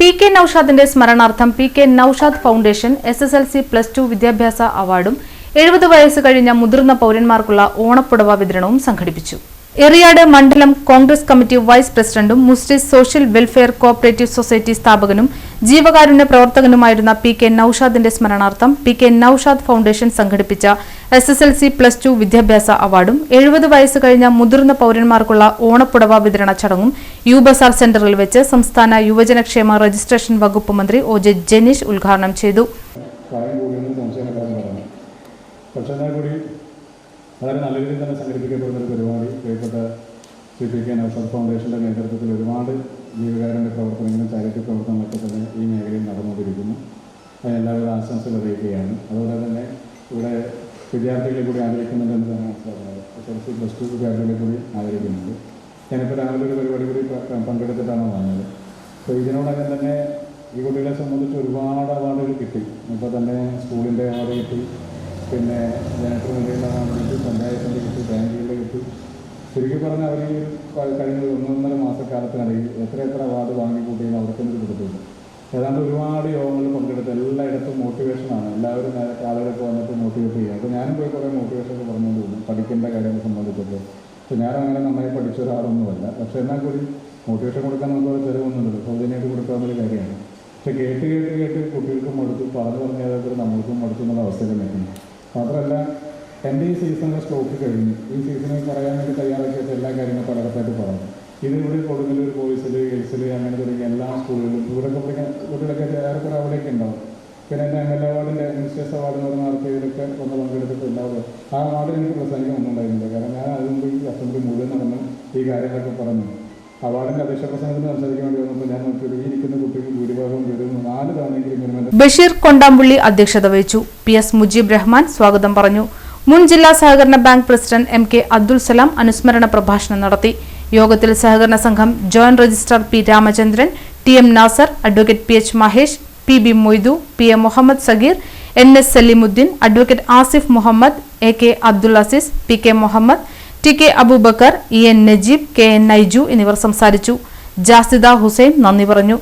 P K. നൌഷാദിന്റെ സ്മരണാർത്ഥം P K. Naushad foundation SSLC+2 വിദ്യാഭ്യാസ അവാർഡും 70 വയസ്സ് കഴിഞ്ഞ മുതിർന്ന പൗരന്മാർക്കുള്ള ഓണപ്പുടവ വിതരണവും സംഘടിപ്പിച്ചു. എറിയാട് മണ്ഡലം കോൺഗ്രസ് കമ്മിറ്റി വൈസ് പ്രസിഡന്റും മുസ്ലിം സോഷ്യൽ വെൽഫെയർ കോഓപ്പറേറ്റീവ് സൊസൈറ്റി സ്ഥാപകനും ജീവകാരുണ്യ പ്രവർത്തകനുമായിരുന്ന പി.കെ. നൌഷാദിന്റെ സ്മരണാർത്ഥം പി.കെ. നൌഷാദ് ഫൗണ്ടേഷൻ സംഘടിപ്പിച്ച SSLC+2 വിദ്യാഭ്യാസ അവാർഡും 70 വയസ്സ് കഴിഞ്ഞ മുതിർന്ന പൗരന്മാർക്കുള്ള ഓണപ്പുടവ വിതരണ ചടങ്ങും യുബസാർ സെന്ററിൽ വെച്ച് സംസ്ഥാന യുവജനക്ഷേമ രജിസ്ട്രേഷൻ വകുപ്പ് മന്ത്രി O.J. ജനീഷ് ഉദ്ഘാടനം ചെയ്തു. വളരെ നല്ല രീതിയിൽ തന്നെ സംഘടിപ്പിക്കപ്പെടുന്ന ഒരു പരിപാടി പ്രിയപ്പെട്ട പി.കെ. നൌഷാദ് ഫൗണ്ടേഷൻ്റെ നേതൃത്വത്തിൽ ഒരുപാട് ജീവകാരുണ്യ പ്രവർത്തനങ്ങളും ചാരിറ്റി പ്രവർത്തനങ്ങളൊക്കെ തന്നെ ഈ മേഖലയിൽ നടന്നുകൊണ്ടിരിക്കുന്നു. എല്ലാവരും ആശംസകൾ അറിയിക്കുകയാണ്. അതുപോലെ തന്നെ ഇവിടെ വിദ്യാർത്ഥികളെ കൂടി ആദരിക്കുന്നുണ്ടെന്ന് തന്നെ മനസ്സിലാക്കുന്നത്. SSLC+2 വിദ്യാർത്ഥികളെ കൂടി ആദരിക്കുന്നുണ്ട്. ഞാനിപ്പോൾ രാവിലെ ഒരു പരിപാടി കൂടി പങ്കെടുത്തിട്ടാണ് വന്നത്. അപ്പോൾ ഇതിനോടകം തന്നെ ഈ കുട്ടികളെ സംബന്ധിച്ച് ഒരുപാട് അവാർഡുകൾ കിട്ടി. ഇപ്പോൾ തന്നെ സ്കൂളിൻ്റെ അവാർഡ് കിട്ടി, പിന്നെ ജനറൽ നിലയിലുള്ള കിട്ടി, പഞ്ചായത്തിൻ്റെ കിട്ടി, ബാങ്കുകളുടെ കിട്ടി. ശരിക്കും പറഞ്ഞാൽ അവർ കഴിഞ്ഞ 1.5 മാസക്കാലത്തിനിടയിൽ എത്ര അവാർഡ് വാങ്ങിക്കൂട്ടിയെന്ന് അവർക്കൊന്നും കൊടുത്തിട്ടുണ്ട്. ഏതാണ്ട് ഒരുപാട് യോഗങ്ങളിൽ പങ്കെടുത്ത് എല്ലായിടത്തും മോട്ടിവേഷനാണ്. എല്ലാവരും ആളുകളൊക്കെ വന്നിട്ട് മോട്ടിവേറ്റ് ചെയ്യുക. അപ്പോൾ ഞാനും പോയി കുറേ മോട്ടിവേഷനൊക്കെ പറഞ്ഞുകൊണ്ട് പോകും കേൾക്കേണ്ട കാര്യങ്ങളെ സംബന്ധിച്ചൊക്കെ. അപ്പോൾ ഞാനങ്ങനെ നന്നായി പഠിച്ച ഒരാളൊന്നുമല്ല. പക്ഷേ എന്നാൽ കൂടി മോട്ടിവേഷൻ കൊടുക്കാൻ നമുക്ക് ചിലവൊന്നുമില്ലല്ലോ, സൗജന്യമായിട്ട് കൊടുക്കാവുന്നൊരു കാര്യമാണ്. പക്ഷേ കേട്ട് കുട്ടികൾക്കും മടുത്തു, പറഞ്ഞാൽ നമ്മൾക്കും മടുത്തു എന്നുള്ള അവസ്ഥയിൽ നിൽക്കുന്നു. മാത്രമല്ല, എൻ്റെ ഈ സീസണിലെ സ്റ്റോക്ക് കഴിഞ്ഞു. ഈ സീസണിൽ പറയാൻ വേണ്ടി തയ്യാറാക്കി വെച്ച എല്ലാ കാര്യങ്ങളും പലയിടത്തായിട്ട് പറഞ്ഞു. ഇതിലൂടെ കൊടുങ്ങല്ലൂർ ബോയ്സിൽ, ഗേൾസിൽ അങ്ങനെ തുടങ്ങിയ എല്ലാ സ്കൂളുകളിലും ഇവിടെയൊക്കെ പഠിക്കാൻ കുട്ടികളൊക്കെ ഏറെക്കുറെ അവിടെയൊക്കെ ഉണ്ടാവും. പിന്നെ എൻ്റെ MLA അവാർഡിൻ്റെ മിനിസ്റ്റേഴ്സ് അവാർഡ് എന്ന് പറഞ്ഞ നടത്തിയതിലൊക്കെ ഒന്ന് പങ്കെടുത്തിട്ട് എല്ലാവരും ആ അവാർഡിൽ എനിക്ക് പ്രസംഗിക്കാൻ ഒന്നും ഉണ്ടായിരുന്നില്ല. കാരണം ഞാൻ അതുകൊണ്ട് ഈ അസംബ്ലി മുഴുവൻ നടന്ന് ഈ കാര്യങ്ങളൊക്കെ പറഞ്ഞു. അവാർഡിന്റെ അധ്യക്ഷ പ്രസംഗത്തിന് സംസാരിക്കാൻ വേണ്ടി വന്നപ്പോൾ ഞാൻ നോക്കിയത് ഈ ഇരിക്കുന്ന കുട്ടികൾ ഭൂരിഭാഗം വരുന്നു 4 തവണയെങ്കിലും. ബഷീർ കൊണ്ടാമ്പുള്ളി അധ്യക്ഷത വഹിച്ചു. PS മുജീബ് റഹ്മാൻ സ്വാഗതം പറഞ്ഞു. മുൻ ജില്ലാ സഹകരണ bank president MK Abdul Salam അനുസ്മരണ പ്രഭാഷണം നടത്തി. യോഗത്തിൽ സഹകരണ സംഘം joint registrar P. Ramachandran, TM Nasar, advocate PH Mahesh, PB Moidu, PM Muhammad Sageer, NS Salimuddin, advocate Asif Muhammad, AK Abdul Aziz, PK Muhammad, TK Abubakar, EN Najeeb, KN Naiju എന്നിവർ സംസാരിച്ചു. ജാസിദ ഹുസൈൻ നന്ദി പറഞ്ഞു.